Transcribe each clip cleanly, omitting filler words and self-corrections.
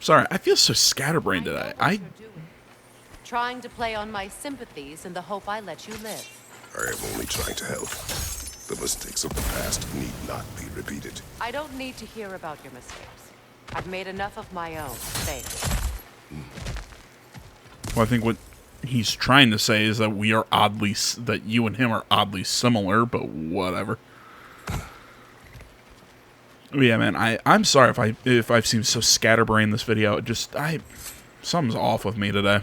Sorry, I feel so scatterbrained today. Trying to play on my sympathies in the hope I let you live. I am only trying to help. The mistakes of the past need not be repeated. I don't need to hear about your mistakes. I've made enough of my own. Thanks. Well, I think what he's trying to say is that that you and him are oddly similar, but whatever. Yeah, man, I'm sorry if I've seemed so scatterbrained this video. Something's off with me today.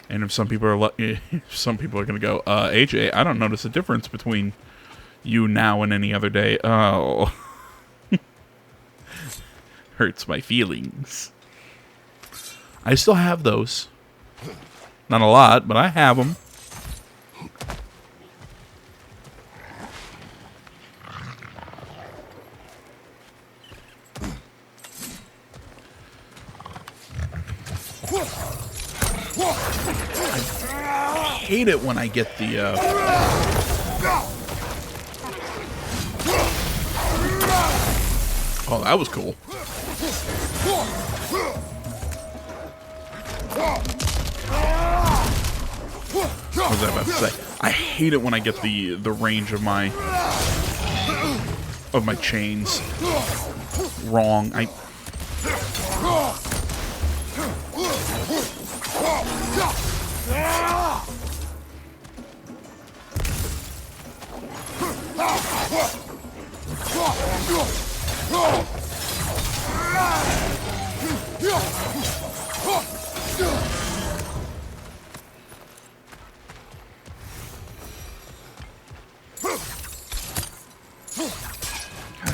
And if some people are going to go, AJ, I don't notice a difference between you now and any other day. Oh, hurts my feelings. I still have those. Not a lot, but I have them. I hate it when I get the Oh, that was cool. What was I about to say? I hate it when I get the range of my chains wrong.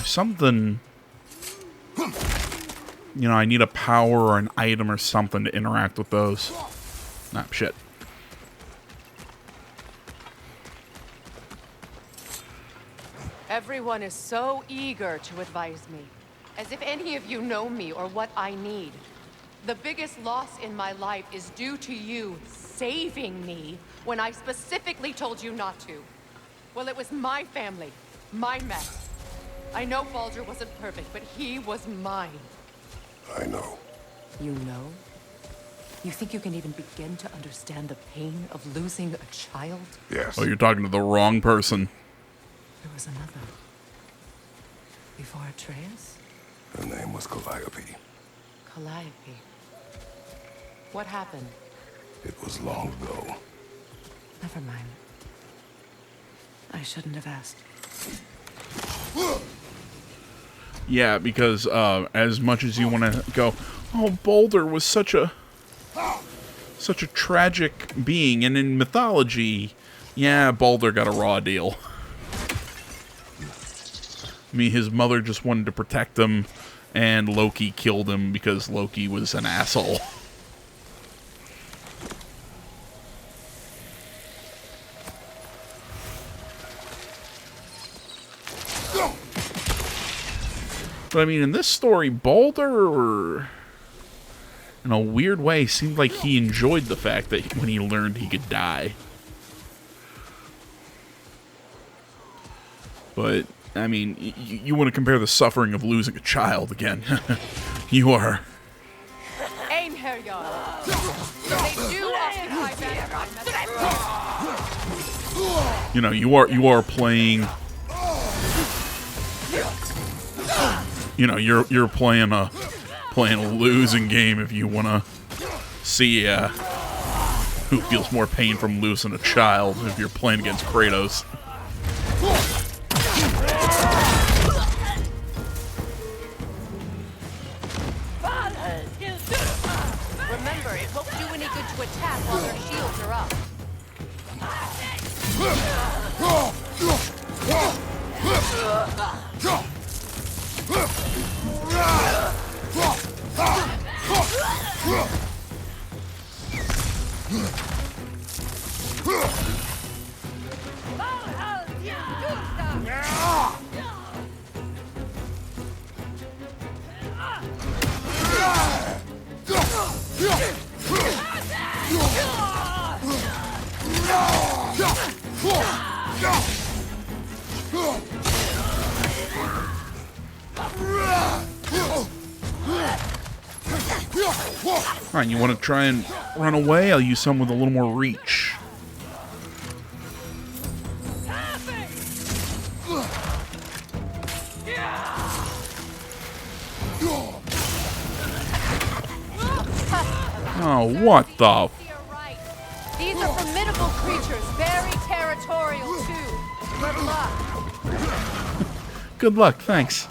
Something, I need a power or an item or something to interact with those. Nah, shit. Everyone is so eager to advise me, as if any of you know me or what I need. The biggest loss in my life is due to you saving me when I specifically told you not to. Well, it was my family, my mess. I know Baldur wasn't perfect, but he was mine. I know. You know? You think you can even begin to understand the pain of losing a child? Yes. Oh, you're talking to the wrong person. There was another. Before Atreus? Her name was Calliope. Calliope. What happened? It was long ago. Never mind. I shouldn't have asked. Yeah, because as much as you want to go, oh, Baldur was such a tragic being, and in mythology, yeah, Baldur got a raw deal. I mean, his mother just wanted to protect him, and Loki killed him because Loki was an asshole. But I mean, in this story, Baldur, in a weird way, seemed like he enjoyed the fact that when he learned he could die. But, I mean, you want to compare the suffering of losing a child again. You are. Einherjar. They do occupy Valhalla. You are playing. You're playing a losing game if you want to see who feels more pain from losing a child if you're playing against Kratos. Remember, it won't do any good to attack while their shields are up. No! Alright, you want to try and run away? I'll use some with a little more reach. Oh, what the? These are formidable creatures, very territorial too. Good luck. Good luck, thanks.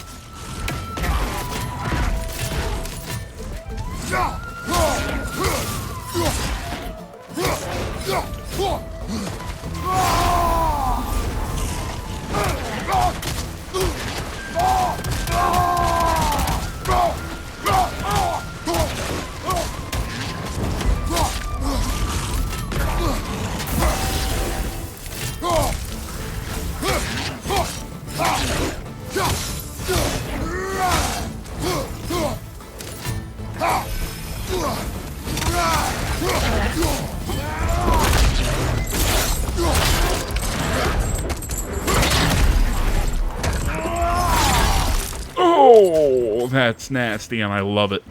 Oh, that's nasty, and I love it.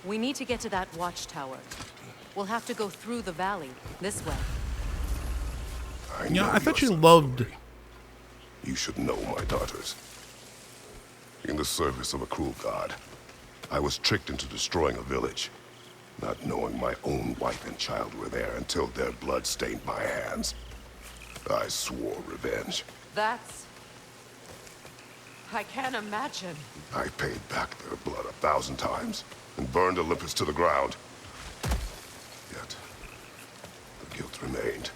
We need to get to that watchtower. We'll have to go through the valley, this way. Yeah, I thought you your loved... story. You should know my daughters. In the service of a cruel god, I was tricked into destroying a village, not knowing my own wife and child were there until their blood stained my hands. I swore revenge. That's... I can't imagine. I paid back their blood 1,000 times and burned Olympus to the ground. Yet, the guilt remained.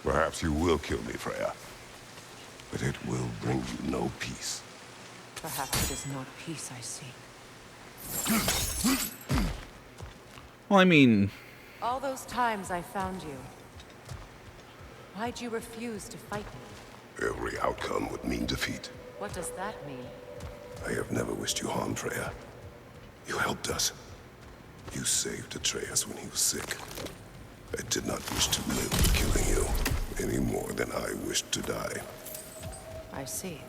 Perhaps you will kill me, Freya, but it will bring you no peace. Perhaps it is not peace I seek. Well, I mean... All those times I found you, why'd you refuse to fight me? Every outcome would mean defeat. What does that mean? I have never wished you harm, Freya. You helped us. You saved Atreus when he was sick. I did not wish to live killing you, any more than I wished to die. I see.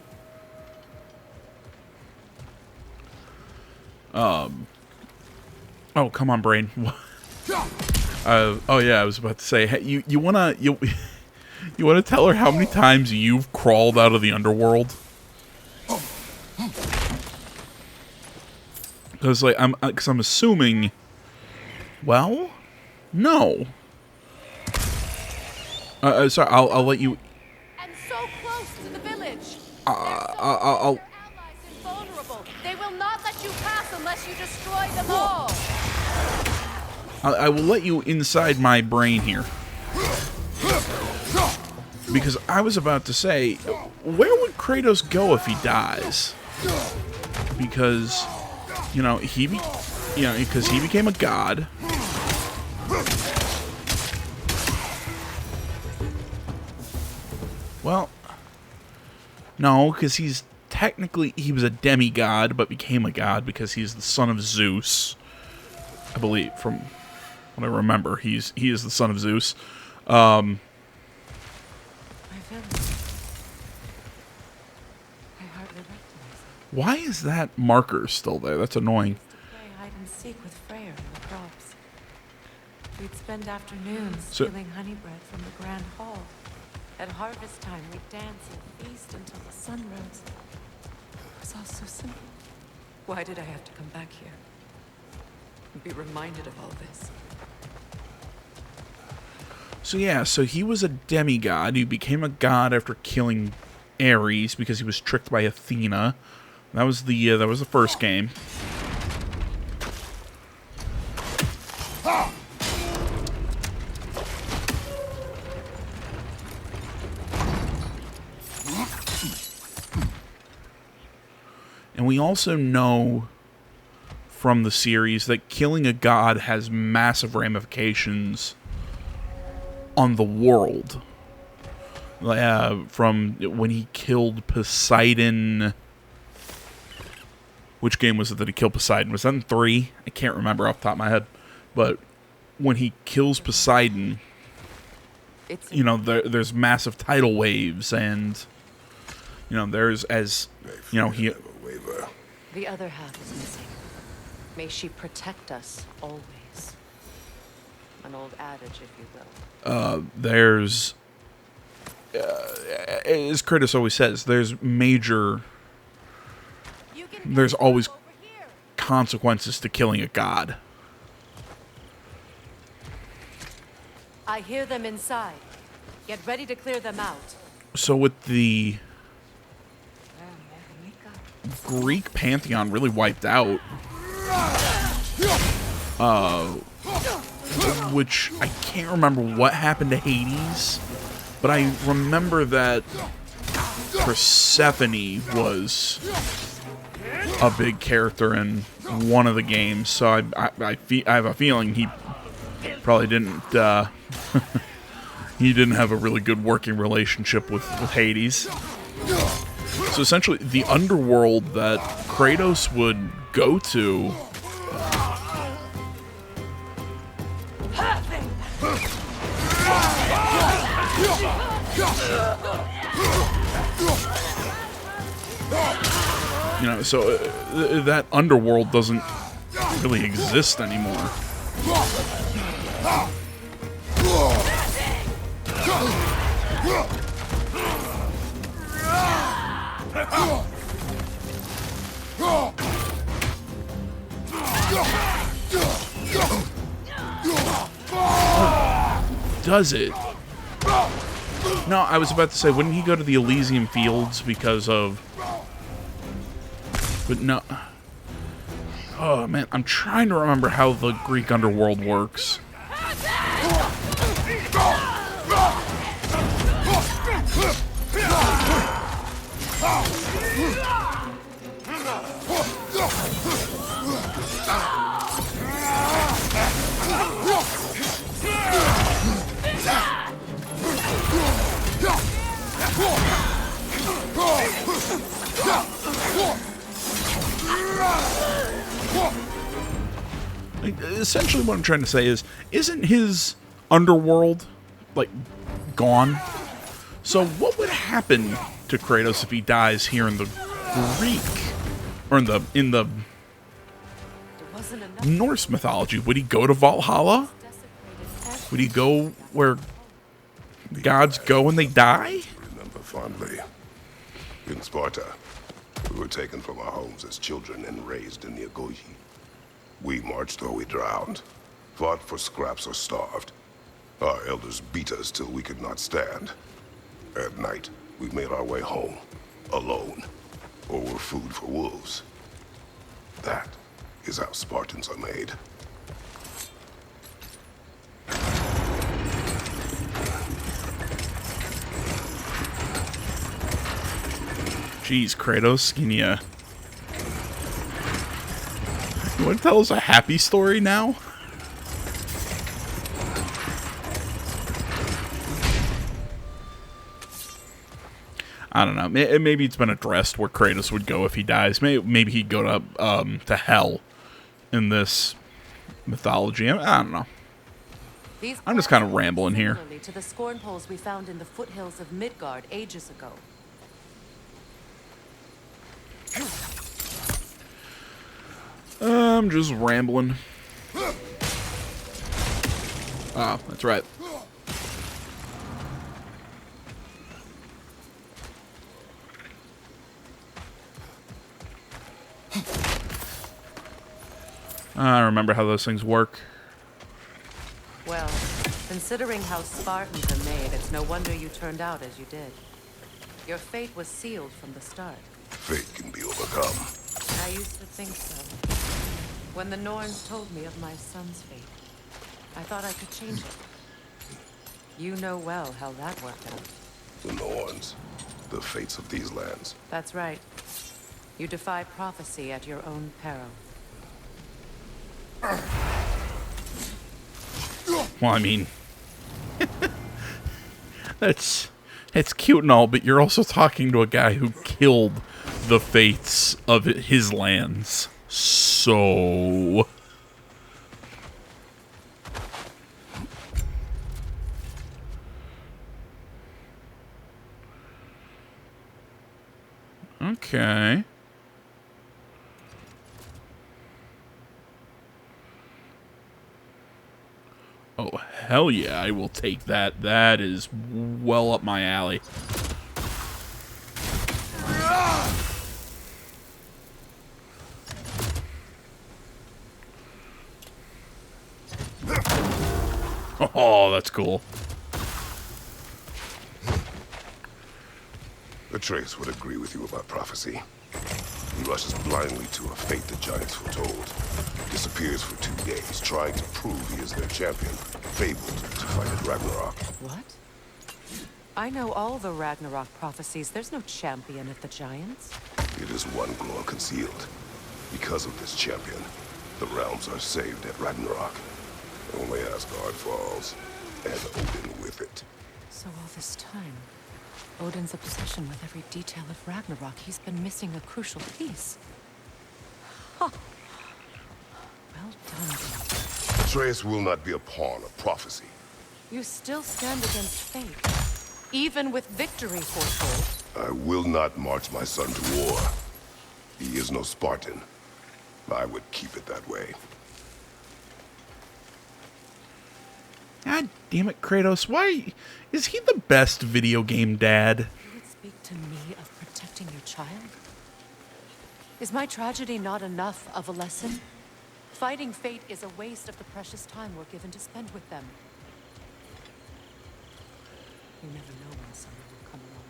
Oh, come on, brain. Oh yeah, I was about to say, hey, you wanna tell her how many times you've crawled out of the underworld? Because like I'm assuming. Well, no. Sorry, I'll let you. And so close to the village. I'll. Your allies invulnerable. They will not let you pass unless you destroy them all. I will let you inside my brain here. Because I was about to say, where would Kratos go if he dies? Because, because he became a god. Well, no, because he was a demigod, but became a god because he's the son of Zeus. I believe, from what I remember, he is the son of Zeus. My village. I hardly recognize it. Why is that marker still there? That's annoying. Play hide and seek with Freyr in the crops. We'd spend afternoons So- stealing honey bread from the grand hall. At harvest time, we'd dance and feast until the sun rose. It was all so simple. Why did I have to come back here? And be reminded of all this? So yeah, so he was a demigod. He became a god after killing Ares because he was tricked by Athena. That was the first game. And we also know from the series that killing a god has massive ramifications on the world. from when he killed Poseidon. Which game was it that he killed Poseidon? Was that in 3? I can't remember off the top of my head. But when he kills Poseidon, there's massive tidal waves, and there's he. The other half is missing. May she protect us always. An old adage, if you will. There's, as Kratos always says, there's always consequences to killing a god. I hear them inside. Get ready to clear them out. So with the Greek pantheon really wiped out, which I can't remember what happened to Hades, but I remember that Persephone was a big character in one of the games, so I have a feeling he probably didn't he didn't have a really good working relationship with Hades. So essentially, the underworld that Kratos would go to so that underworld doesn't really exist anymore. Does it? No, I was about to say, wouldn't he go to the Elysian Fields because of... But no... Oh, man, I'm trying to remember how the Greek underworld works. Essentially what I'm trying to say is, isn't his underworld, like, gone? So what would happen to Kratos if he dies here in the Greek, or in the Norse mythology? Would he go to Valhalla? Would he go where gods go when they die? Remember fondly. In Sparta, we were taken from our homes as children and raised in the Agogi. We marched or we drowned, fought for scraps or starved. Our elders beat us till we could not stand. At night, we made our way home, alone, or were food for wolves. That is how Spartans are made. Jeez, Kratos, can you want to tell us a happy story now? I don't know. Maybe it's been addressed where Kratos would go if he dies. Maybe he'd go to hell in this mythology. I don't know. I'm just kind of rambling here. To the scorn poles we found in the foothills of Midgard ages ago. I'm just rambling. Ah, that's right. I remember how those things work. Well, considering how Spartans are made, it's no wonder you turned out as you did. Your fate was sealed from the start. Fate can be overcome. I used to think so. When the Norns told me of my son's fate, I thought I could change it. You know well how that worked out. The Norns, the fates of these lands. That's right. You defy prophecy at your own peril. Well, I mean, that's It's cute and all, but you're also talking to a guy who killed the fates of his lands. So... Okay. Oh, hell yeah, I will take that. That is well up my alley. Oh, that's cool. Atreus would agree with you about prophecy. He rushes blindly to a fate the giants foretold. Disappears for 2 days, trying to prove he is their champion, fabled to fight at Ragnarok. What? I know all the Ragnarok prophecies. There's no champion at the Giants. It is one glow concealed. Because of this champion, the realms are saved at Ragnarok. Only Asgard falls, and Odin with it. So all this time, Odin's obsession with every detail of Ragnarok, he's been missing a crucial piece. Huh. Well done, then. Atreus will not be a pawn of prophecy. You still stand against fate, even with victory foretold. I will not march my son to war. He is no Spartan. I would keep it that way. God damn it, Kratos. Why is he the best video game dad? You would speak to me of protecting your child? Is my tragedy not enough of a lesson? Fighting fate is a waste of the precious time we're given to spend with them. You never know when someone will come along.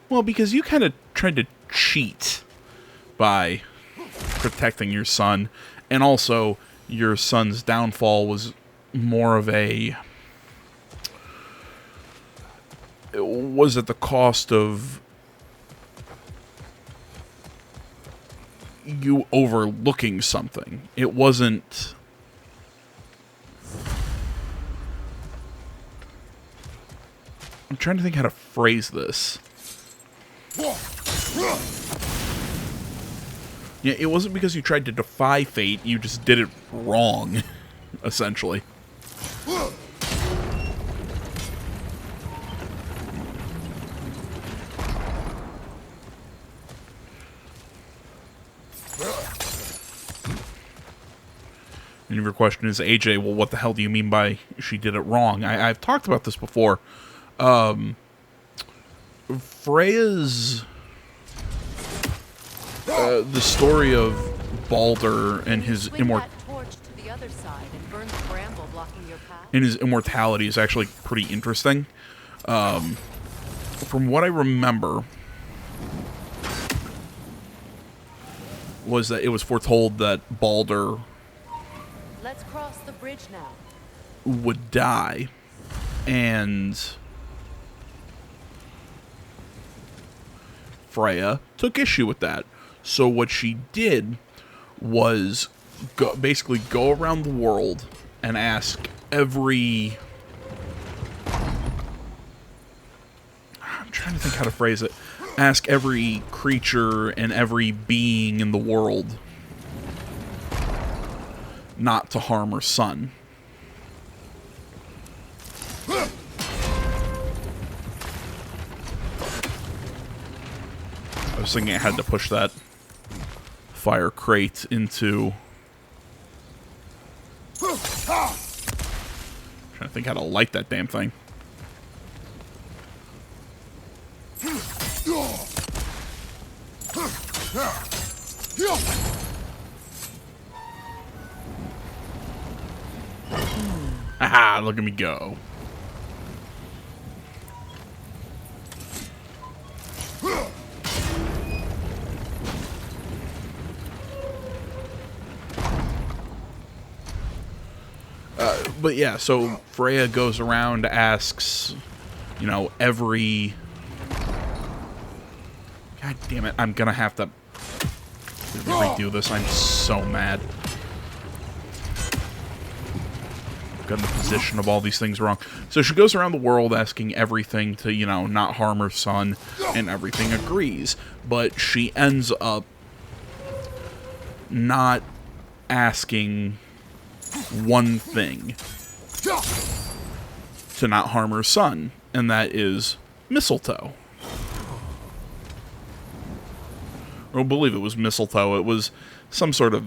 Well, because you kind of tried to cheat by protecting your son, and also your son's downfall was more of a... It was at the cost of you overlooking something. It wasn't... I'm trying to think how to phrase this. Yeah, it wasn't because you tried to defy fate, you just did it wrong, essentially. And if your question is, AJ, well, what the hell do you mean by she did it wrong? I've talked about this before. Freya's... the story of Baldur and his immortality is actually pretty interesting. From what I remember, was that it was foretold that Baldur Let's cross the bridge now. would die, and Freya took issue with that. So what she did was basically go around the world and ask every... I'm trying to think how to phrase it. Ask every creature and every being in the world not to harm her son. I was thinking I had to push that fire crate into... trying to think how to light that damn thing. Haha, look at me go. But yeah, so Freya goes around, asks, you know, every... God damn it, I'm gonna have to really do this. I'm so mad. got the position of all these things wrong. So she goes around the world asking everything to, not harm her son, and everything agrees. But she ends up not asking one thing to not harm her son, and that is mistletoe. I don't believe it was mistletoe. It was some sort of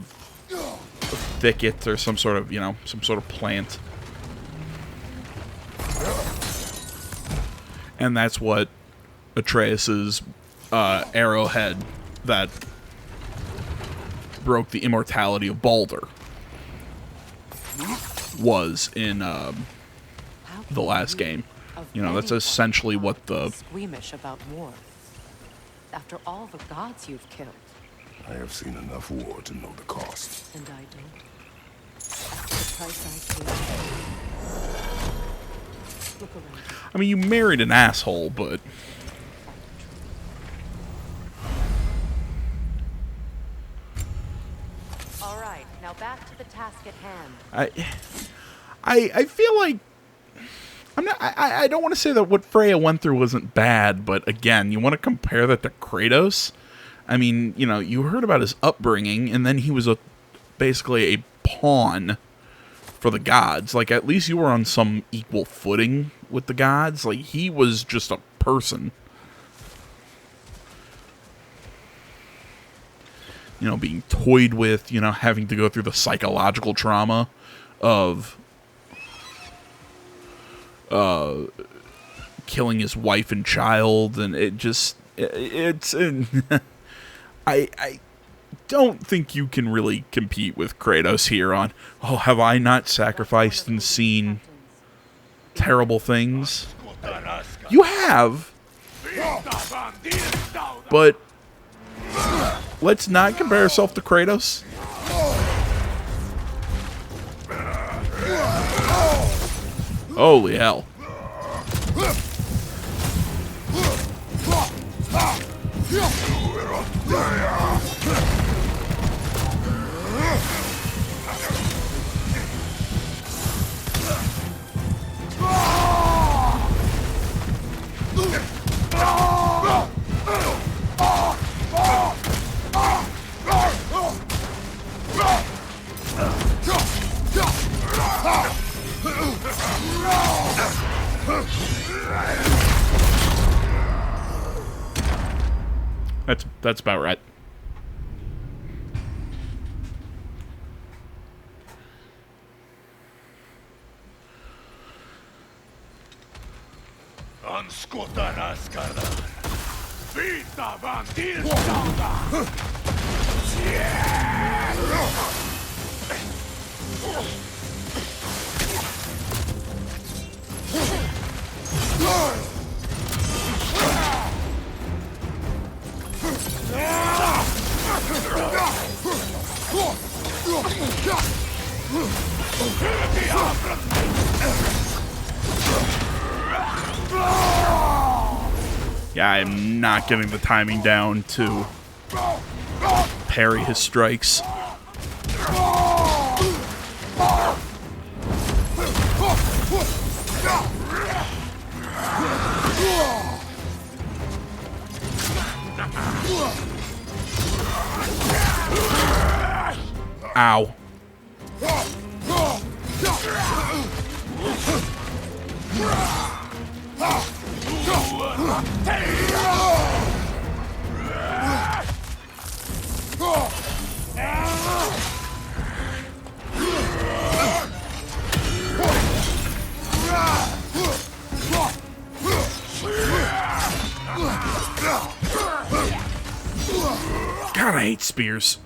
thicket or some sort of, some sort of plant. And that's what Atreus's arrowhead that broke the immortality of Balder was in the last game. That's essentially what the... Squeamish about war. After all the gods you've killed. I have seen enough war to know the cost. And I don't. After the price I paid. Look around. I mean, you married an asshole, but... All right, now back to the task at hand. I feel like I don't want to say that what Freya went through wasn't bad, but again, you want to compare that to Kratos? I mean, you heard about his upbringing, and then he was basically a pawn for the gods. Like, at least you were on some equal footing with the gods. Like, he was just a person. Being toyed with, having to go through the psychological trauma of killing his wife and child, and I don't think you can really compete with Kratos here on, oh, have I not sacrificed and seen terrible things? You have, but let's not compare ourselves to Kratos. Holy hell. That's about right. Yeah, I'm not getting the timing down to parry his strikes. Ow. God, I hate spears.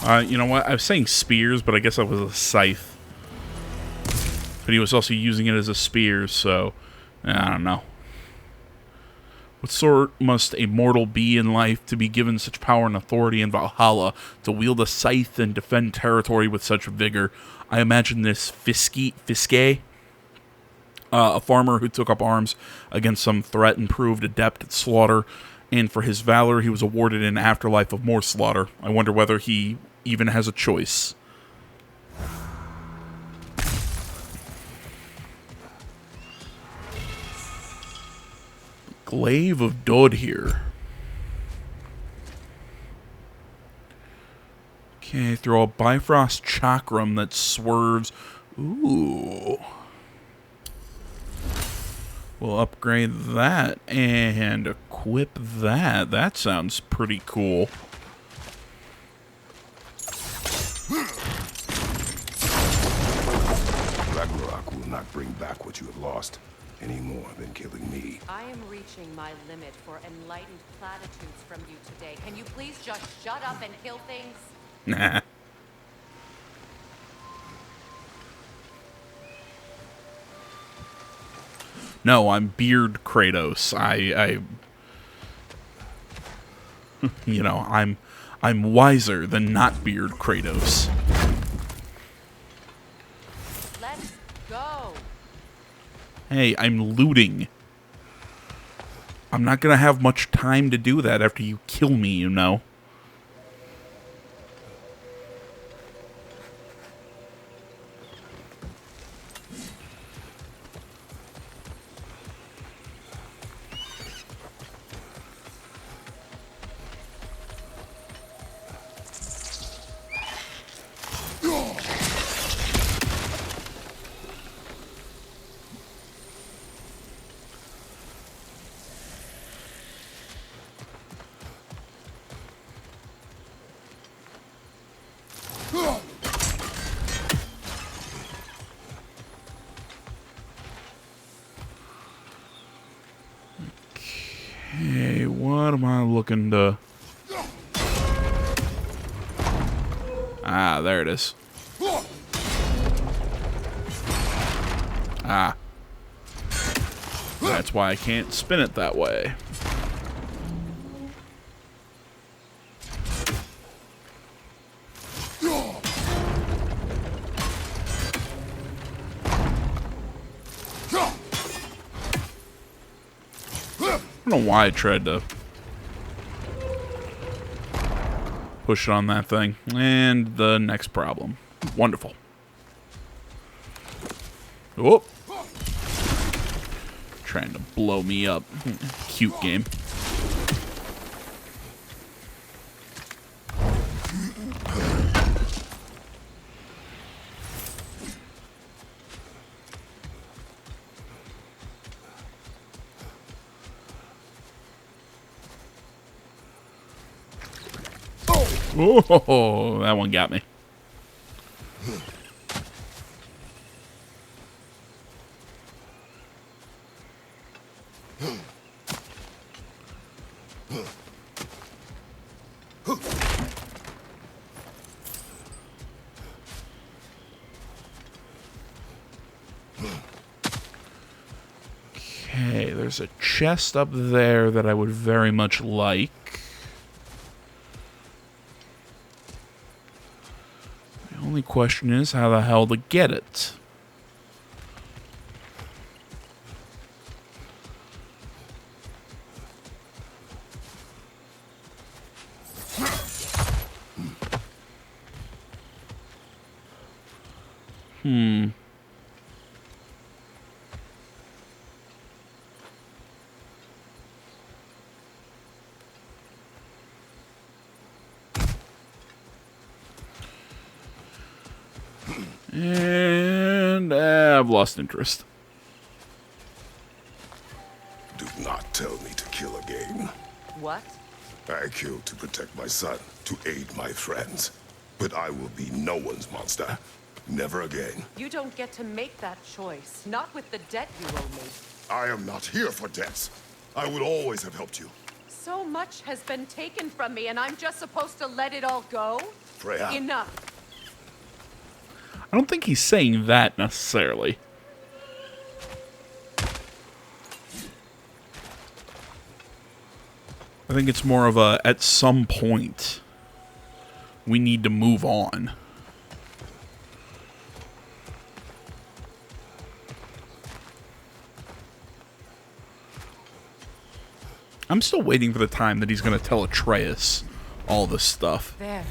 You know what? I was saying spears, but I guess that was a scythe. But he was also using it as a spear, so I don't know. What sort must a mortal be in life to be given such power and authority in Valhalla to wield a scythe and defend territory with such vigor? I imagine this Fiske, a farmer who took up arms against some threat and proved adept at slaughter, and for his valor he was awarded an afterlife of more slaughter. I wonder whether he even has a choice. Glaive of Dod here. Okay, throw a Bifrost Chakram that swerves. Ooh. We'll upgrade that and equip that. That sounds pretty cool. Ragnarok will not bring back what you have lost, any more than killing me. I am reaching my limit for enlightened platitudes from you today. Can you please just shut up and kill things? Nah. No, I'm Beard Kratos. I you know, I'm wiser than not Beard Kratos. Let's go. Hey, I'm looting. I'm not gonna have much time to do that after you kill me, you know. Hey, what am I looking to... Ah, there it is. Ah. That's why I can't spin it that way. I don't know why I tried to push it on that thing. And the next problem. Wonderful. Whoop. Trying to blow me up. Cute game. Oh, that one got me. Okay, there's a chest up there that I would very much like. The only question is how the hell to get it. And I've lost interest. Do not tell me to kill again. What? I killed to protect my son, to aid my friends. But I will be no one's monster. Never again. You don't get to make that choice. Not with the debt you owe me. I am not here for debts. I would always have helped you. So much has been taken from me, and I'm just supposed to let it all go? Freya. Enough. I don't think he's saying that necessarily. I think it's more of a, at some point, we need to move on. I'm still waiting for the time that he's going to tell Atreus all this stuff. There.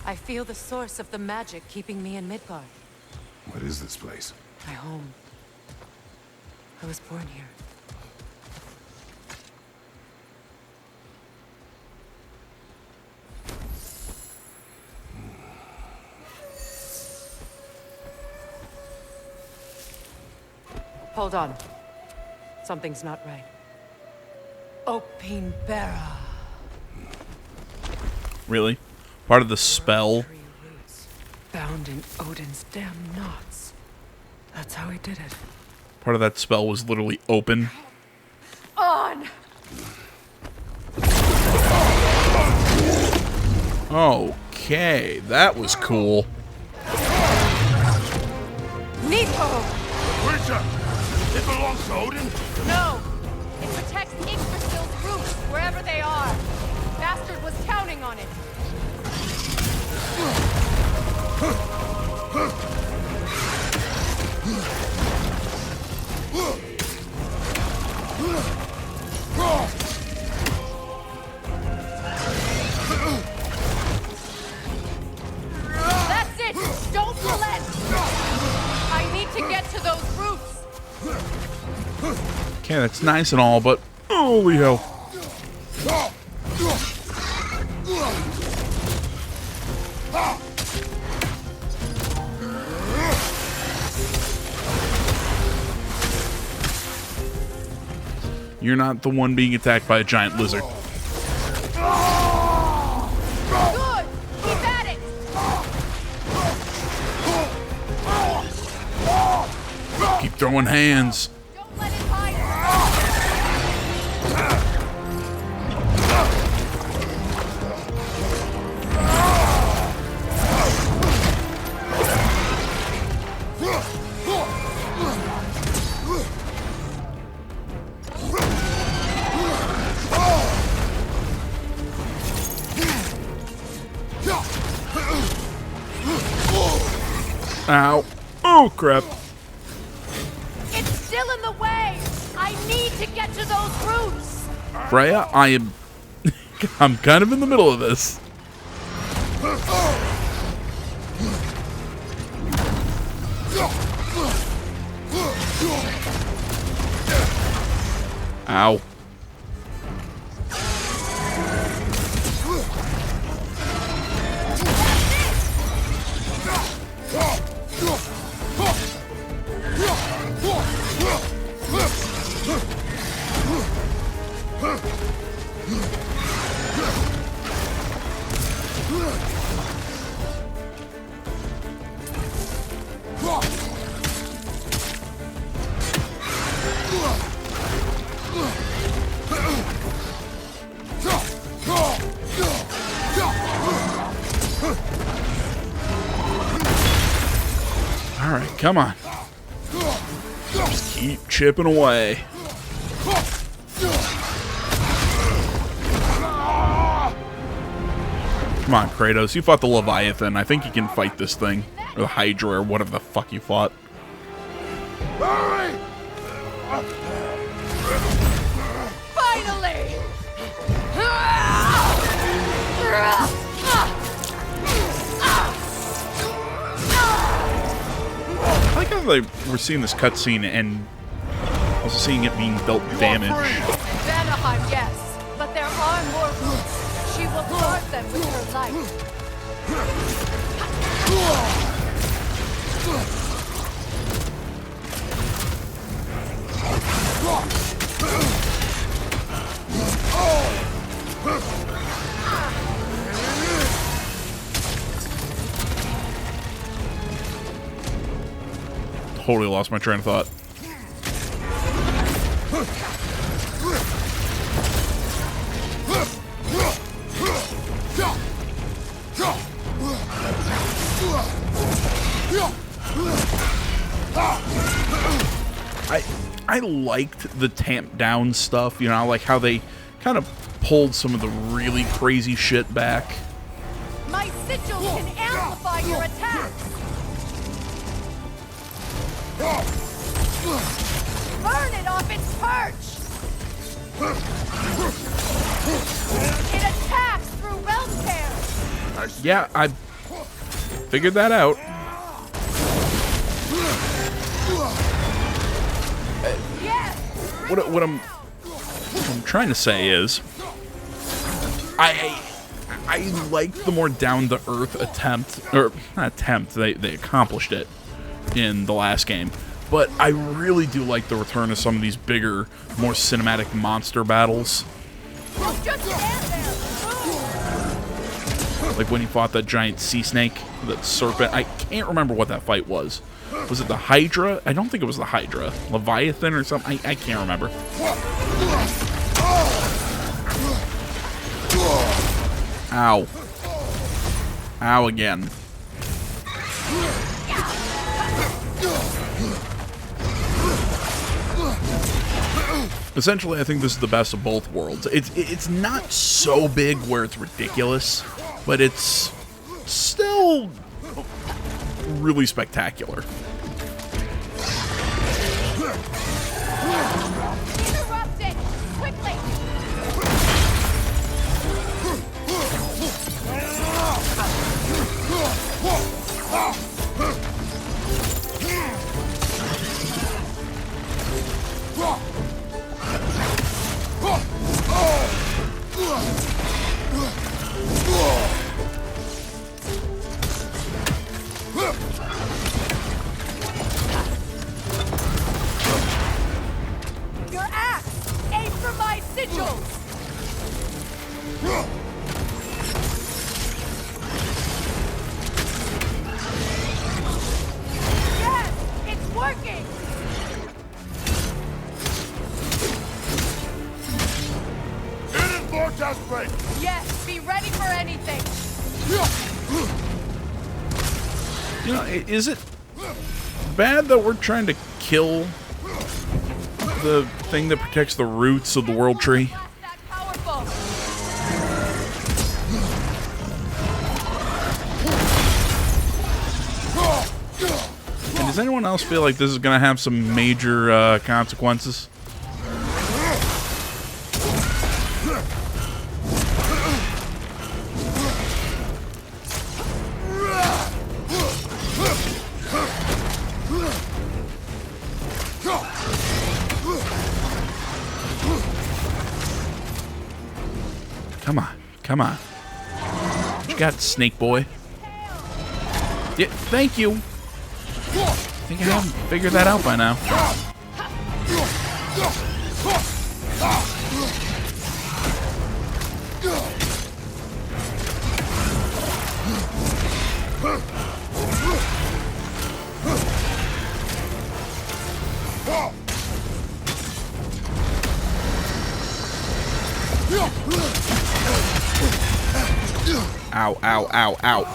I feel the source of the magic keeping me in Midgard. What is this place? My home. I was born here. Hold on. Something's not right. Opinbera. Really? Part of the spell? Tree roots bound in Odin's damn knots. That's how he did it. Part of that spell was literally open. On! Okay, that was cool. Nico! Creature! It belongs to Odin? No! It protects Yggdrasil's roots, wherever they are. Bastard was counting on it. That's it! Don't relent! I need to get to those roots! Okay, that's nice and all, but holy hell. You're not the one being attacked by a giant lizard. Good! Keep at it! Keep throwing hands. Don't let it hide! Ow. Oh, crap. It's still in the way! I need to get to those roots! Freya, I am... I'm kind of in the middle of this. Ow. Alright, come on. Just keep chipping away. Come on, Kratos. You fought the Leviathan. I think you can fight this thing. Or the Hydra, or whatever the fuck you fought. Hurry! Finally! I like how we're seeing this cutscene and also seeing it being dealt damage. Vanaheim, yes, but there are more roots. She will guard them with her light. Totally lost my train of thought. I liked the tamp down stuff, you know, like how they kind of pulled some of the really crazy shit back. My sigil can amplify your attacks. Burn it off its perch. It attacks through realm tears. Yeah, I figured that out. Yes. What I'm trying to say is, I like the more down to earth attempt, or not attempt. They accomplished it in the last game, but I really do like the return of some of these bigger, more cinematic monster battles. Just stand there. Like when he fought that giant sea snake, that serpent. I can't remember what that fight was. Was it the Hydra? I don't think it was the Hydra. Leviathan or something? I can't remember. Ow. Ow again. Essentially, I think this is the best of both worlds. It's not so big where it's ridiculous, but it's still really spectacular. Interrupt it quickly. Your axe! Aim for my sigils! Yes! It's working! It is more desperate! Yes, be ready for anything! You know, is it bad that we're trying to kill the thing that protects the roots of the world tree? That powerful! And does anyone else feel like this is going to have some major consequences? Come on, come on. What you got, Snake Boy? Yeah, thank you. I think I haven't figured that out by now. Ow, ow, ow, ow.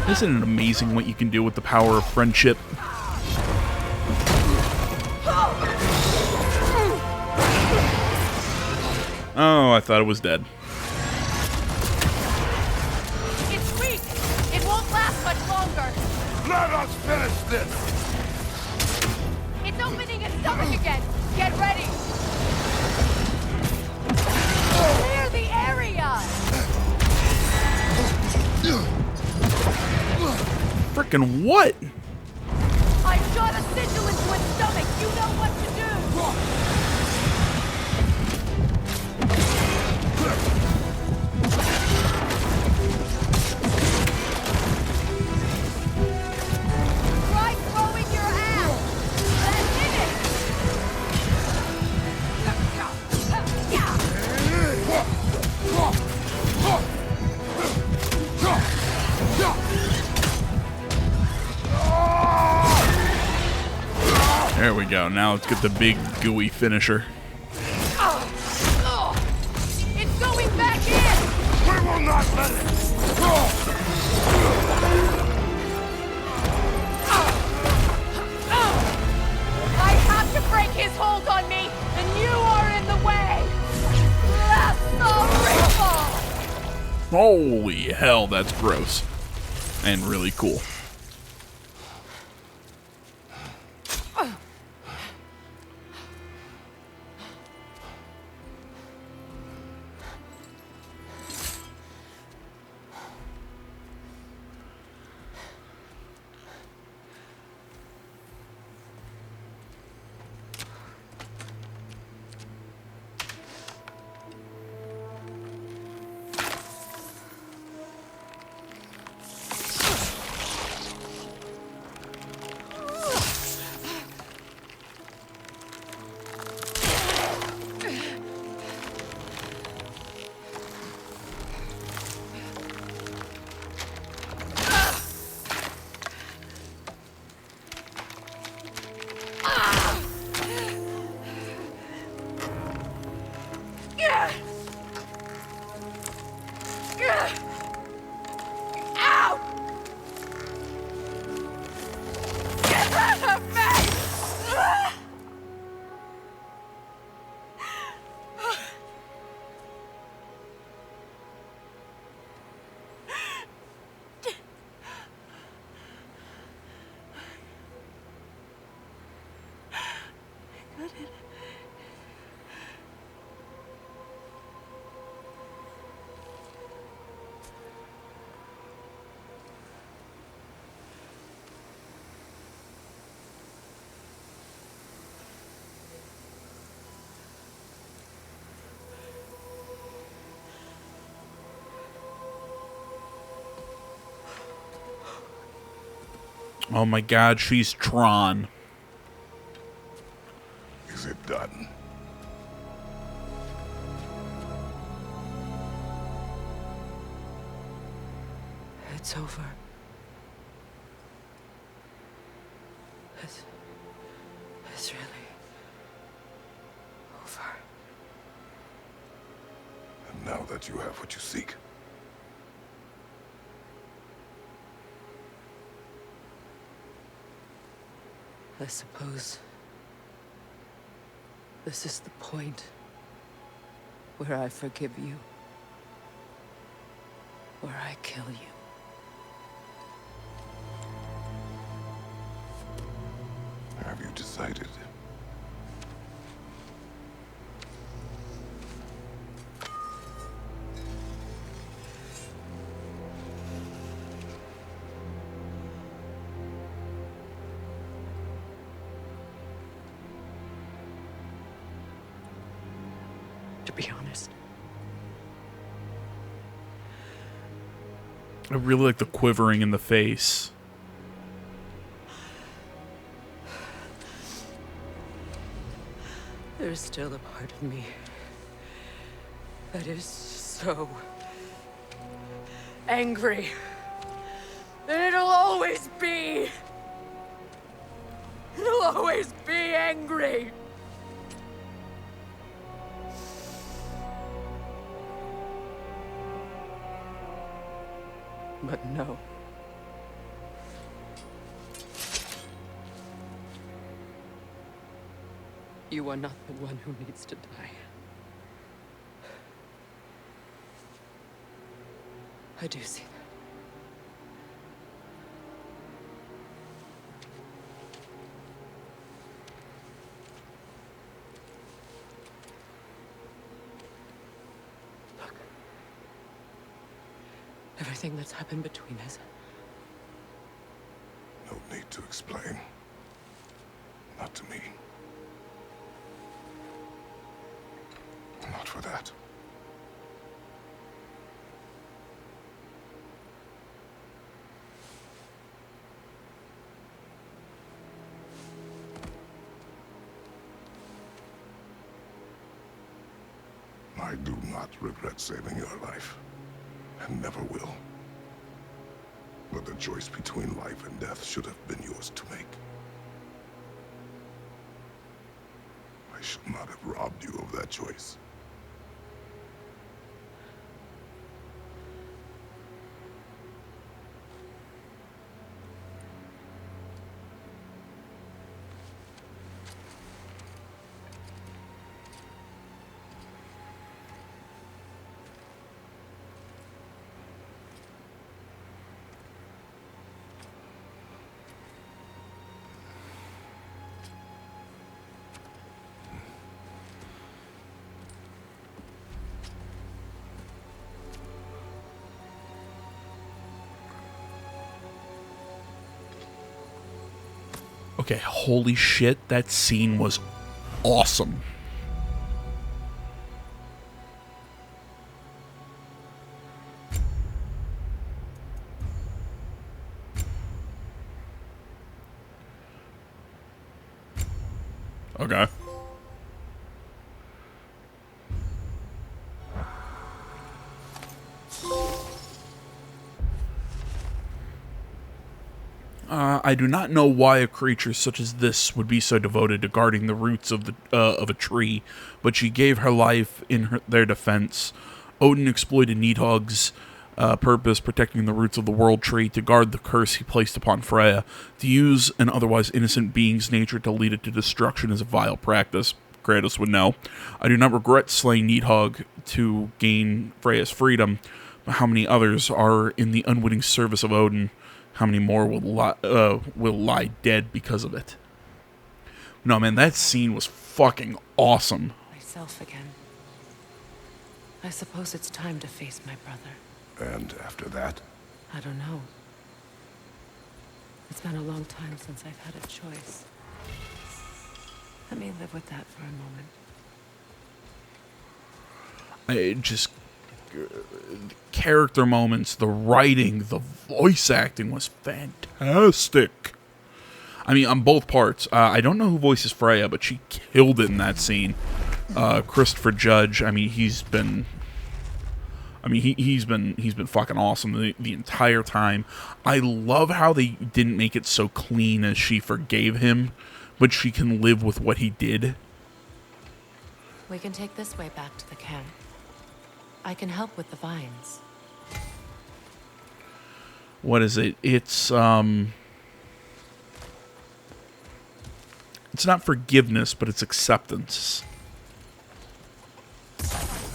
Isn't it amazing what you can do with the power of friendship? Oh, I thought it was dead. It's weak! It won't last much longer! Let us finish this! It's opening its stomach again! Get ready! Clear the area! Frickin' what? I shot a sigil into its stomach! You know what to do! Try throwing your axe! Then hit it! There we go. Now let's get the big gooey finisher. It's going back in! We will not let it! I have to break his hold on me, and you are in the way! Blast the ripple! Holy hell, that's gross. And really cool. Oh my god, she's Tron. Is it done? It's over. It's really over. And now that you have what you seek, I suppose this is the point where I forgive you, where I kill you. have you decided? To be honest, I really like the quivering in the face. there's still a part of me that is so angry. And it'll always be. It'll always be angry. But no. You are not the one who needs to die. I do see that. Look. Everything that's happened between us. No need to explain. Not to me. Not for that. I do not regret saving your life, and never will. But the choice between life and death should have been yours to make. I should not have robbed you of that choice. Okay, holy shit, that scene was awesome. Okay. I do not know why a creature such as this would be so devoted to guarding the roots of a tree, but she gave her life in their defense. Odin exploited Nidhogg's purpose, protecting the roots of the world tree, to guard the curse he placed upon Freya. To use an otherwise innocent being's nature to lead it to destruction is a vile practice. Kratos would know. I do not regret slaying Nidhogg to gain Freya's freedom, but how many others are in the unwitting service of Odin? How many more will lie dead because of it? No, man, that scene was fucking awesome. Myself again. I suppose it's time to face my brother. And after that? I don't know. It's been a long time since I've had a choice. Let me live with that for a moment. Character moments, the writing, the voice acting was fantastic. I mean, on both parts. I don't know who voices Freya, but she killed it in that scene. Christopher Judge. I mean, he's been fucking awesome the entire time. I love how they didn't make it so clean as she forgave him, but she can live with what he did. We can take this way back to the camp. I can help with the vines. What is it? It's not forgiveness, but it's acceptance.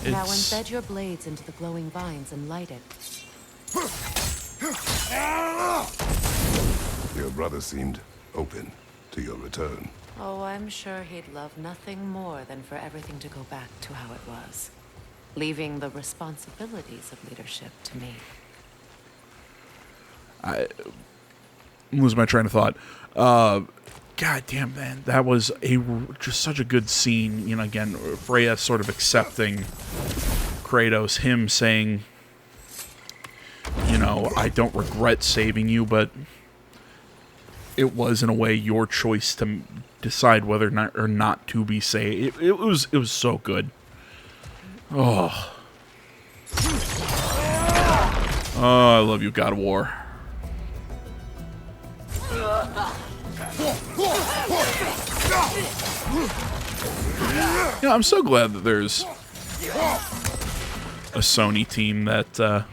Now embed your blades into the glowing vines and light it. Your brother seemed open to your return. Oh, I'm sure he'd love nothing more than for everything to go back to how it was, leaving the responsibilities of leadership to me. I'm losing my train of thought. God damn, man, that was just such a good scene. You know, again, Freya sort of accepting Kratos, him saying, you know, I don't regret saving you, but it was in a way your choice to decide whether or not to be saved. It was so good. Oh, I love you, God of War. Yeah, I'm so glad that there's a Sony team that, I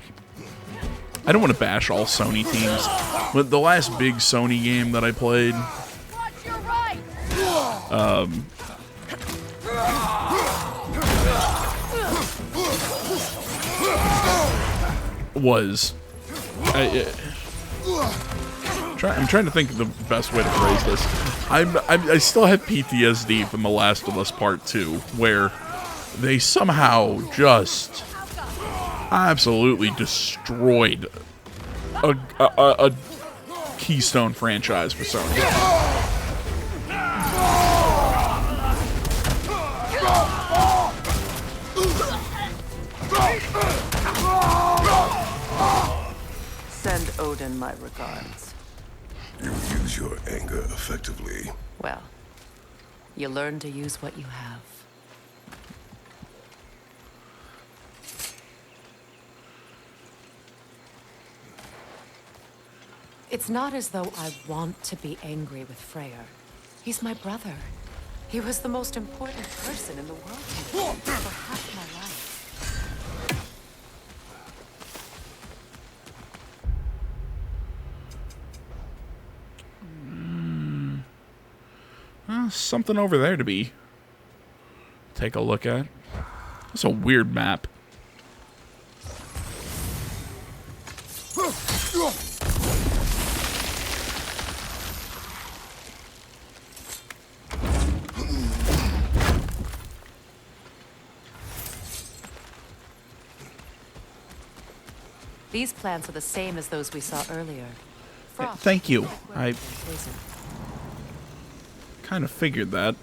don't want to bash all Sony teams, but the last big Sony game that I played, was, I'm trying to think of the best way to phrase this. I still have PTSD from The Last of Us Part 2, where they somehow just absolutely destroyed a keystone franchise for Sony. Send Odin my regards. You use your anger effectively. Well, you learn to use what you have. It's not as though I want to be angry with Freyr. He's my brother. He was the most important person in the world to me for half my life. Something over there to be. Take a look at. That's a weird map. These plants are the same as those we saw earlier. Frost, Thank you. liquid, I and poison. kind of figured that.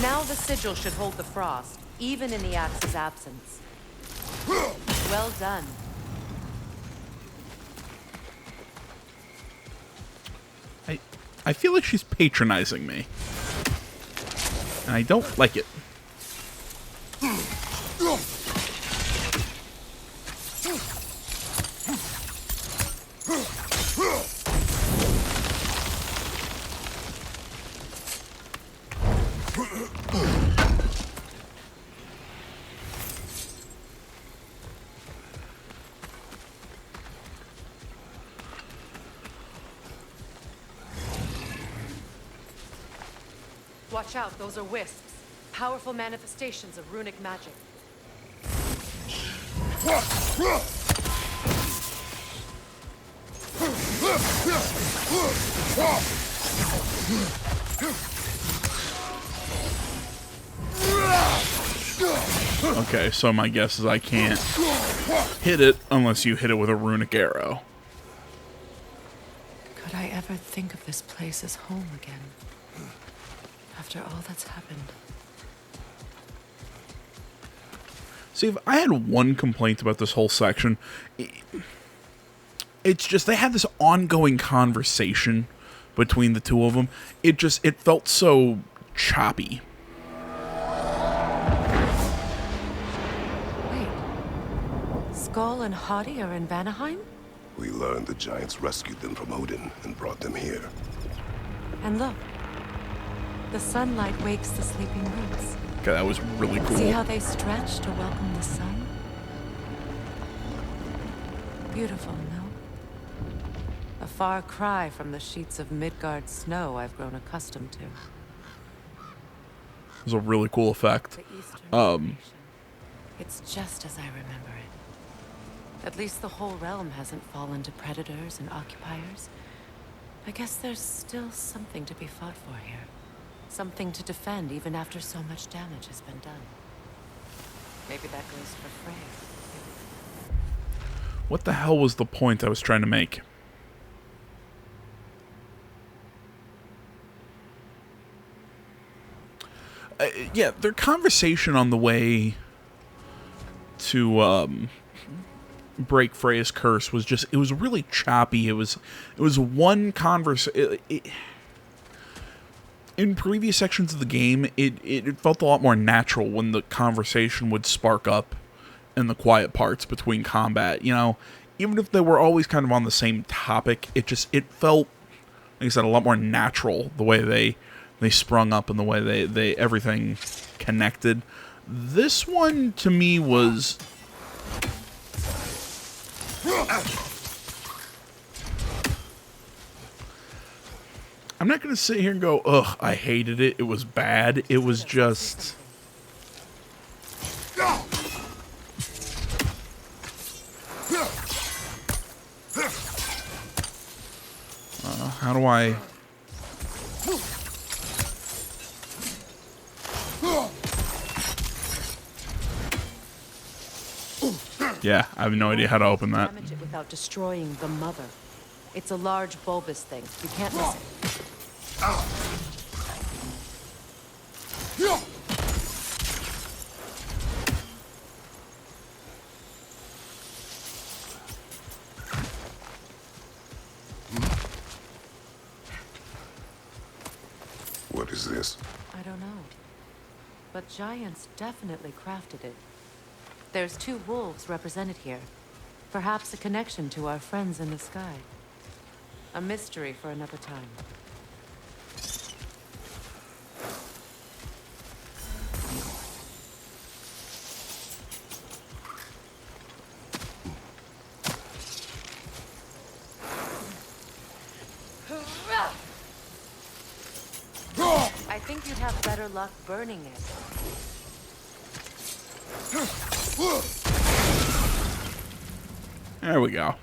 Now the sigil should hold the frost, even in the axe's absence. Well done. I feel like she's patronizing me. And I don't like it. Watch out, those are wisps. Powerful manifestations of runic magic. Okay, so my guess is I can't hit it unless you hit it with a runic arrow. Could I ever think of this place as home again? After all that's happened. See, if I had one complaint about this whole section, it's just they had this ongoing conversation between the two of them. It felt so choppy. Wait. Skull and Hati are in Vanaheim? We learned the giants rescued them from Odin and brought them here. And look. The sunlight wakes the sleeping roots. Okay, that was really cool. See how they stretch to welcome the sun? Beautiful, no? A far cry from the sheets of Midgard snow I've grown accustomed to. It was a really cool effect. The eastern location. It's just as I remember it. At least the whole realm hasn't fallen to predators and occupiers. I guess there's still something to be fought for here. Something to defend even after so much damage has been done. Maybe that goes for Frey. What the hell was the point I was trying to make? Yeah, their conversation on the way to break Freya's curse was just, it was really choppy. It was one conversation. In previous sections of the game, it felt a lot more natural when the conversation would spark up in the quiet parts between combat. You know, even if they were always kind of on the same topic, it felt, like I said, a lot more natural the way they sprung up and the way they everything connected. This one to me was I'm not going to sit here and go, ugh, I hated it. It was bad. It was just... how do I... Yeah, I have no idea how to open that. Damage it without destroying the mother. It's a large bulbous thing. You can't miss it. What is this? I don't know. But giants definitely crafted it. There's 2 wolves represented here. Perhaps a connection to our friends in the sky. A mystery for another time. I think you'd have better luck burning it. There we go.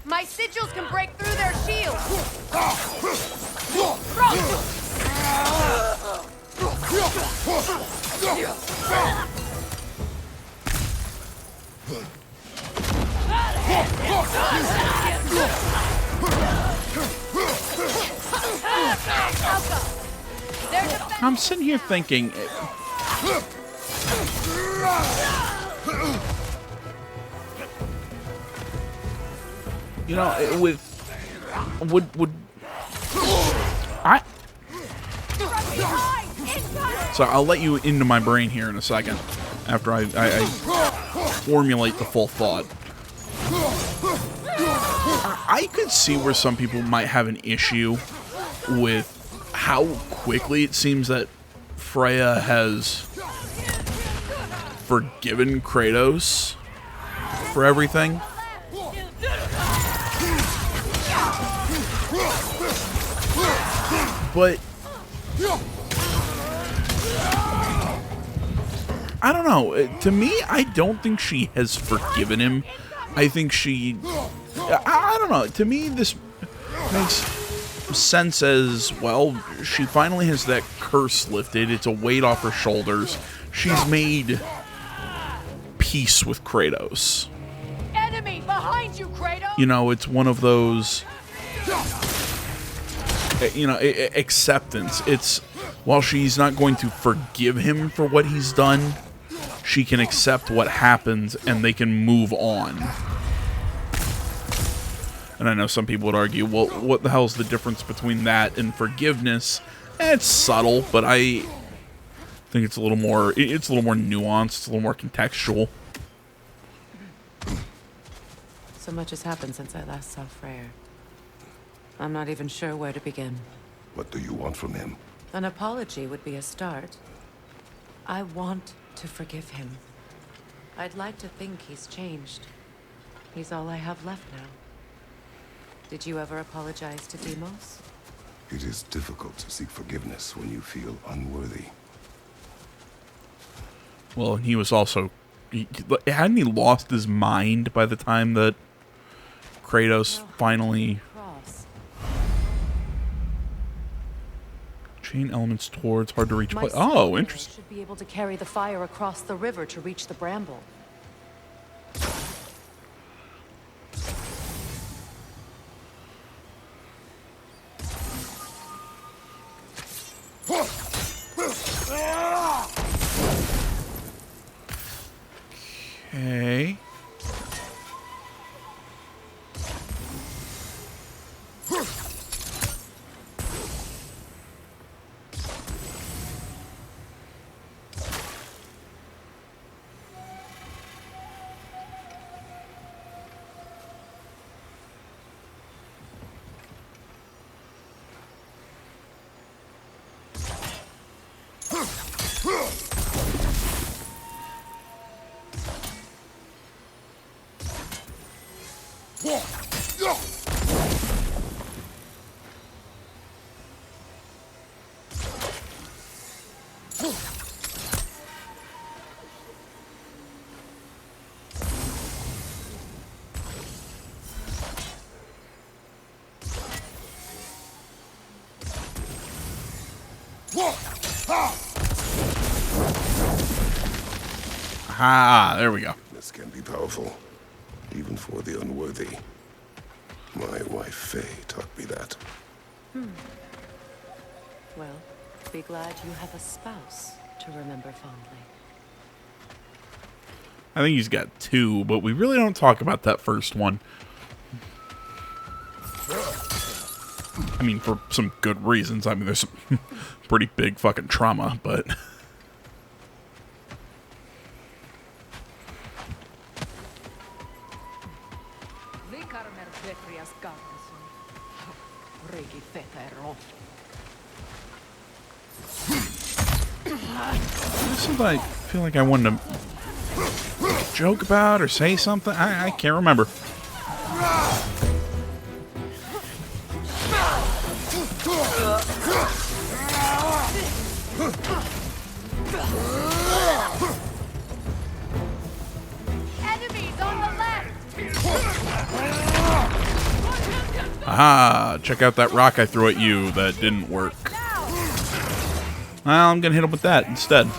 My sigils can break through their shields! I'm sitting here thinking, you know, would I? So I'll let you into my brain here in a second, after I formulate the full thought. I could see where some people might have an issue with how quickly it seems that Freya has forgiven Kratos for everything. But I don't know. To me, I don't think she has forgiven him. I think she... I don't know. To me, this makes sense as, well, she finally has that curse lifted. It's a weight off her shoulders. She's made peace with Kratos. Enemy behind you, Kratos! You know, it's one of those... You know, acceptance. It's, while she's not going to forgive him for what he's done, she can accept what happens and they can move on. And I know some people would argue, well, what the hell's the difference between that and forgiveness? It's subtle, but I think it's a little more nuanced, it's a little more contextual. So much has happened since I last saw Freyr. I'm not even sure where to begin. What do you want from him? An apology would be a start. I want to forgive him. I'd like to think he's changed. He's all I have left now. Did you ever apologize to Deimos? It is difficult to seek forgiveness when you feel unworthy. Well, he was also... hadn't he lost his mind by the time that Kratos finally... Chain elements towards hard to reach place. Oh, interesting. Should be able to carry the fire across the river to reach the bramble. Okay. Ah, there we go. This can be powerful, even for the unworthy. My wife Faye taught me that. Well, be glad you have a spouse to remember fondly. I think he's got two, but we really don't talk about that first one. I mean, for some good reasons. I mean, there's some pretty big fucking trauma, but... This is like, I feel like I wanted to joke about or say something. I can't remember. Enemies on the left! Ah, check out that rock I threw at you that didn't work. Well, I'm gonna hit him with that instead.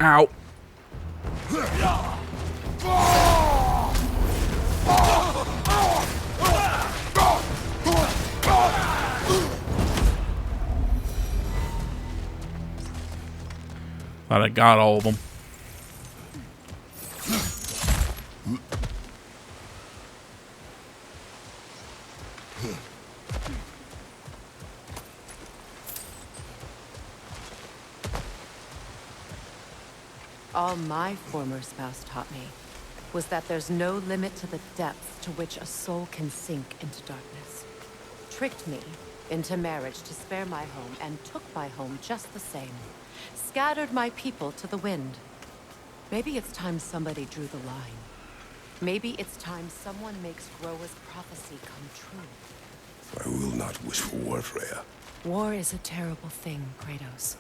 Ow. Thought I got all of them. All my former spouse taught me was that there's no limit to the depths to which a soul can sink into darkness. Tricked me into marriage to spare my home and took my home just the same. Scattered my people to the wind. Maybe it's time somebody drew the line. Maybe it's time someone makes Groa's prophecy come true. I will not wish for war, Freya. War is a terrible thing, Kratos.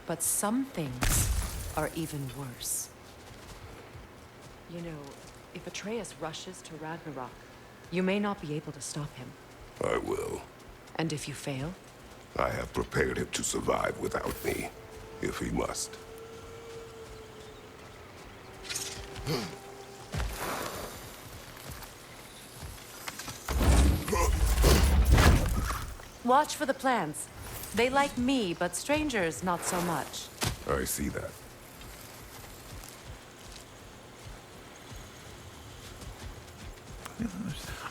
But some things are even worse. You know, if Atreus rushes to Ragnarok, you may not be able to stop him. I will. And if you fail? I have prepared him to survive without me, if he must. Watch for the plants. They like me, but strangers not so much. I see that.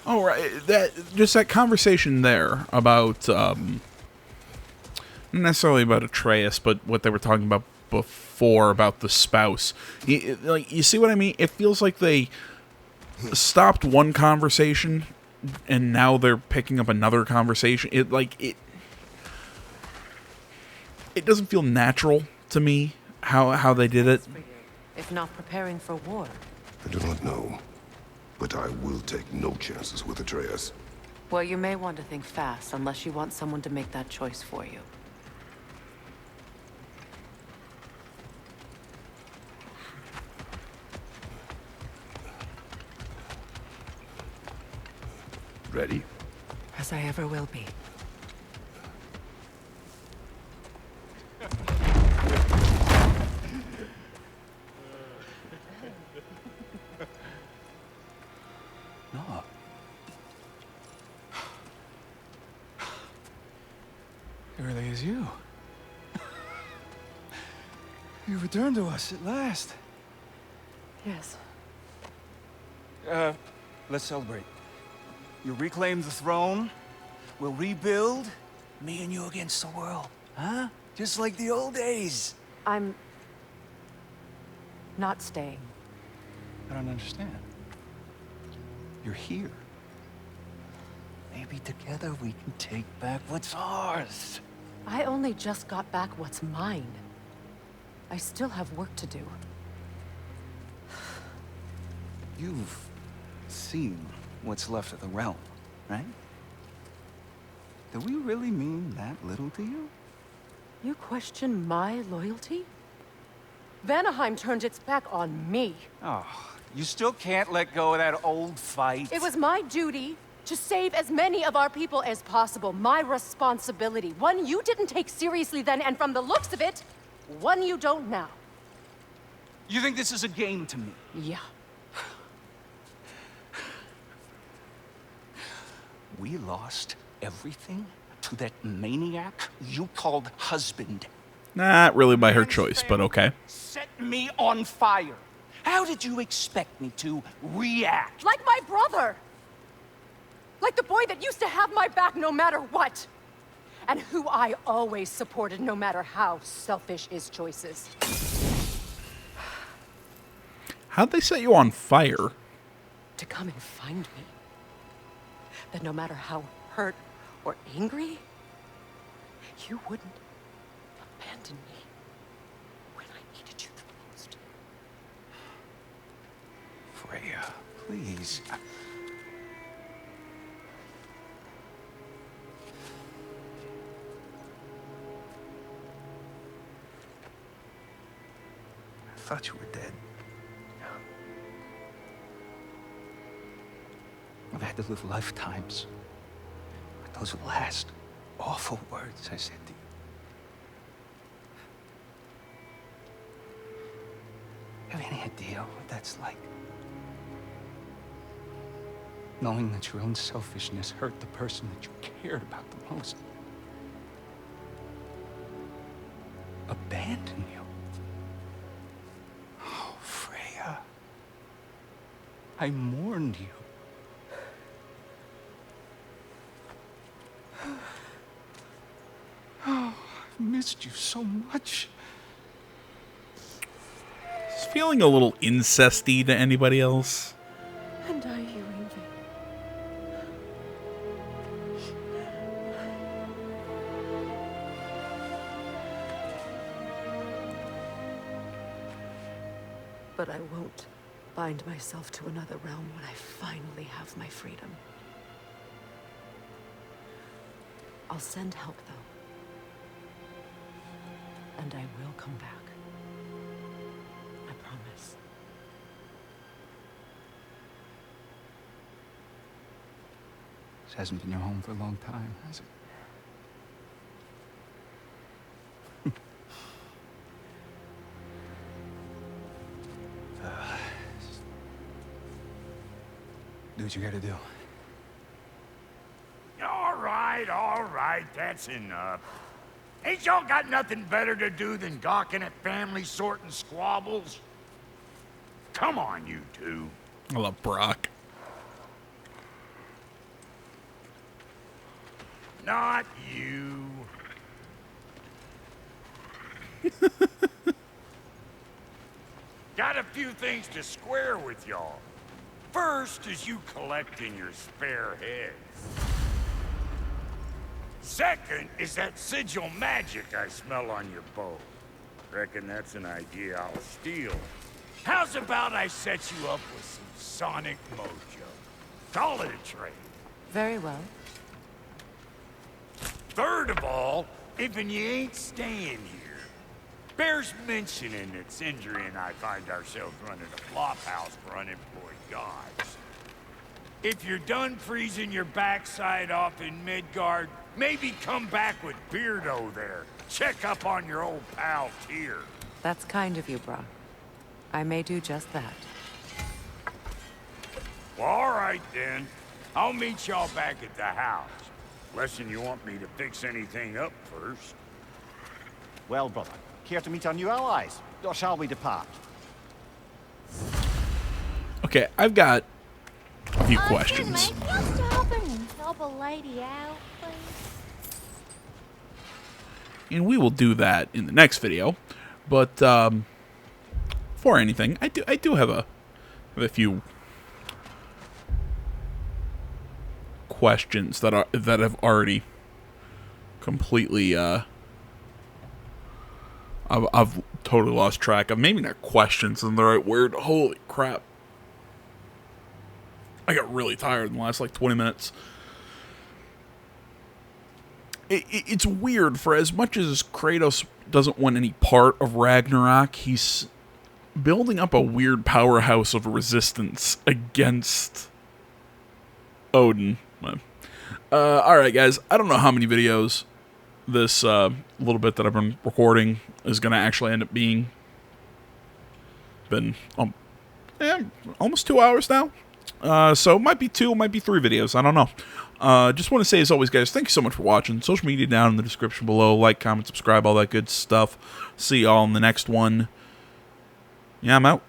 Oh, right. That conversation there about not necessarily about Atreus, but what they were talking about before about the spouse. You see what I mean? It feels like they stopped one conversation and now they're picking up another conversation. It doesn't feel natural to me how they did it. If not preparing for war. I do not know, but I will take no chances with Atreus. Well, you may want to think fast, unless you want someone to make that choice for you. Ready? As I ever will be. No. It really is you. You returned to us at last. Yes. Let's celebrate. You reclaim the throne. We'll rebuild. Me and you against the world. Huh? Just like the old days. I'm not staying. I don't understand. You're here. Maybe together we can take back what's ours. I only just got back what's mine. I still have work to do. You've seen what's left of the realm, right? Do we really mean that little to you? You question my loyalty? Vanaheim turned its back on me. Oh, you still can't let go of that old fight? It was my duty to save as many of our people as possible. My responsibility. One you didn't take seriously then, and from the looks of it, one you don't now. You think this is a game to me? Yeah. We lost everything to that maniac you called husband. Not really by her choice, but okay. Set me on fire. How did you expect me to react? Like my brother! Like the boy that used to have my back no matter what! And who I always supported no matter how selfish his choices. How'd they set you on fire? To come and find me. That no matter how hurt or angry, you wouldn't abandon me when I needed you the most. Freya, please. I thought you were dead. I've had to live lifetimes with those last awful words I said to you. Have any idea what that's like? Knowing that your own selfishness hurt the person that you cared about the most. Abandon you. Oh, Freya. I mourned you. Oh, I've missed you so much. It's feeling a little incesty to anybody else. And are you, Envy? But I won't bind myself to another realm when I finally have my freedom. I'll send help, though. And I will come back. I promise. This hasn't been your home for a long time, has it? Do what you gotta do. All right, that's enough. Ain't y'all got nothing better to do than gawking at family sorting squabbles? Come on, you two. I love Brock. Not you. Got a few things to square with y'all. First is you collecting your spare heads. Second is that sigil magic I smell on your bow. Reckon that's an idea I'll steal. How's about I set you up with some sonic mojo? Call it a trade. Very well. Third of all, if you ain't staying here, bears mentioning that Sindri and I find ourselves running a flop house for unemployed gods. If you're done freezing your backside off in Midgard, maybe come back with Beardo there. Check up on your old pal Tyr. That's kind of you, Brock. I may do just that. Well, all right then. I'll meet y'all back at the house. Unless you want me to fix anything up first. Well, brother, care to meet our new allies? Or shall we depart? Okay, I've got a few questions. Can you stop and help a lady out, please? And we will do that in the next video. But before anything, I do have a few questions that have already completely I've totally lost track of. Maybe not questions isn't the right word. Holy crap. I got really tired in the last like 20 minutes. it's weird. For as much as Kratos doesn't want any part of Ragnarok, he's building up a weird powerhouse of resistance against Odin. Alright, guys. I don't know how many videos this little bit that I've been recording is going to actually end up being. Been almost 2 hours now. So it might be 2, it might be 3 videos. I don't know. Just want to say, as always, guys, thank you so much for watching. Social media down in the description below. Like, comment, subscribe, all that good stuff. See y'all in the next one. Yeah, I'm out.